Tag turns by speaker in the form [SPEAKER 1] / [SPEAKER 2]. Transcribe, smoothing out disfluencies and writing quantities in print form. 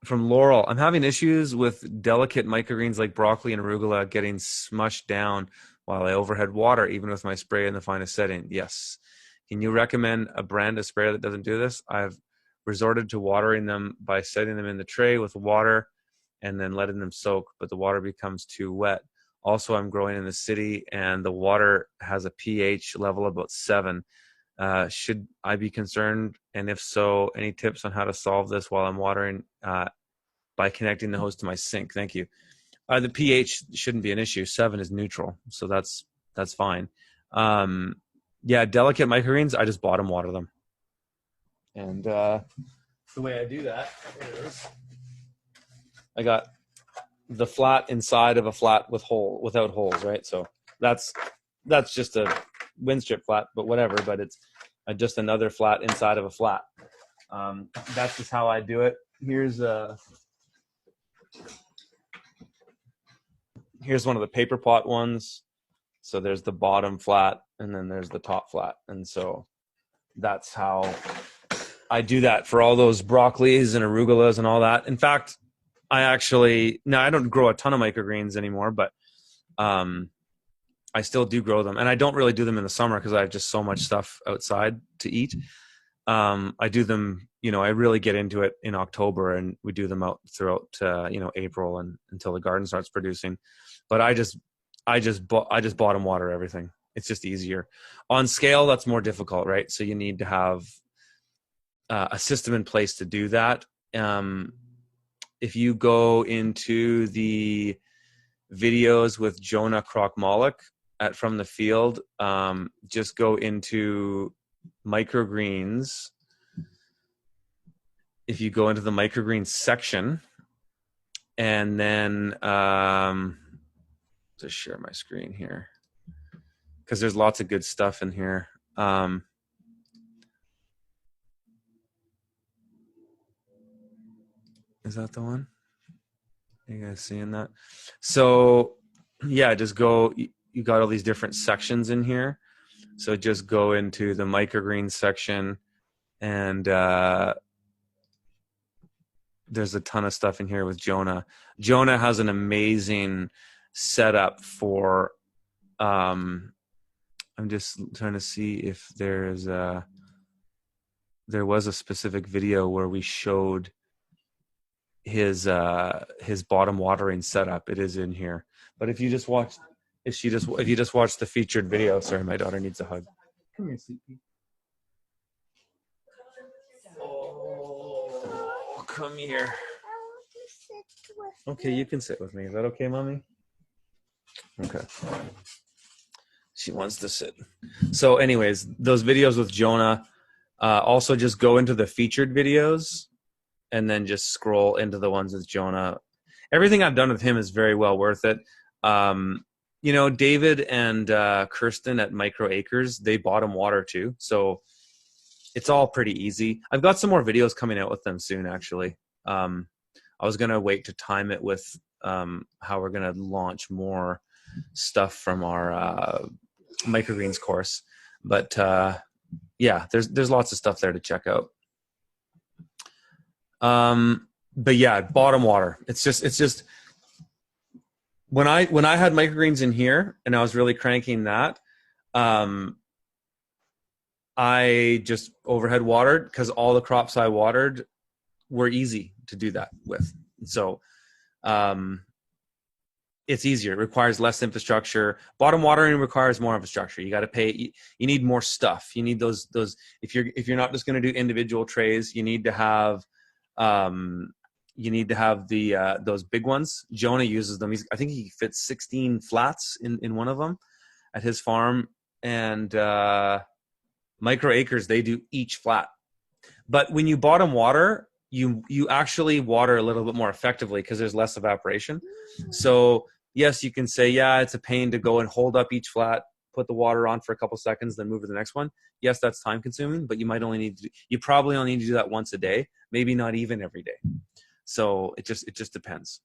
[SPEAKER 1] from Laurel, I'm having issues with delicate microgreens like broccoli and arugula getting smushed down while I overhead water, even with my spray in the finest setting. Yes. Can you recommend a brand of sprayer that doesn't do this? I've resorted to watering them by setting them in the tray with water and then letting them soak, but the water becomes too wet. Also, I'm growing in the city and the water has a pH level of about 7. Should I be concerned? And if so, any tips on how to solve this while I'm watering by connecting the hose to my sink? Thank you. The pH shouldn't be an issue. 7 is neutral, so that's fine. Yeah, delicate microgreens, I just bottom water them. And the way I do that is I got the flat inside of a flat without holes, right? So that's just a wind strip flat, but whatever. But it's just another flat inside of a flat. That's just how I do it. Here's one of the paper pot ones. So there's the bottom flat and then there's the top flat. And so that's how I do that for all those broccolis and arugulas and all that. In fact, I don't grow a ton of microgreens anymore, but I still do grow them. And I don't really do them in the summer because I have just so much stuff outside to eat. I do them, I really get into it in October, and we do them out throughout, April and until the garden starts producing. But I just bottom water everything. It's just easier. On scale, that's more difficult, right? So you need to have a system in place to do that. If you go into the videos with Jonah Kroc-Moloch From the Field, just go into microgreens. If you go into the microgreens section, and then just share my screen here because there's lots of good stuff in here. Is that the one? Are you guys seeing that? So yeah, just go, you got all these different sections in here. So just go into the microgreens section, and there's a ton of stuff in here with Jonah. Jonah has an amazing setup for, I'm just trying to see if there was a specific video where we showed his bottom watering setup. It is in here. But if you just watch the featured video, sorry, my daughter needs a hug. Come here, Sleepy. Oh, come here. Okay, you can sit with me. Is that okay, Mommy? Okay. She wants to sit. So anyways, those videos with Jonah, also just go into the featured videos and then just scroll into the ones with Jonah. Everything I've done with him is very well worth it. David and Kirsten at Micro Acres, they bottom water too. So it's all pretty easy. I've got some more videos coming out with them soon, actually. I was going to wait to time it with how we're going to launch more stuff from our microgreens course. But yeah, there's lots of stuff there to check out. But yeah, bottom water. It's just when I had microgreens in here and I was really cranking that, I just overhead watered because all the crops I watered were easy to do that with. So it's easier. It requires less infrastructure. Bottom watering requires more infrastructure. You got to pay. You need more stuff. You need those. If you're not just going to do individual trays, you need to have those big ones. Jonah uses them. I think he fits 16 flats in one of them at his farm. And Micro Acres, they do each flat. But when you bottom water, you actually water a little bit more effectively because there's less evaporation. So yes, you can say, yeah, it's a pain to go and hold up each flat, put the water on for a couple seconds, then move to the next one. Yes, that's time consuming, but you probably only need to do that once a day, maybe not even every day. So it just depends.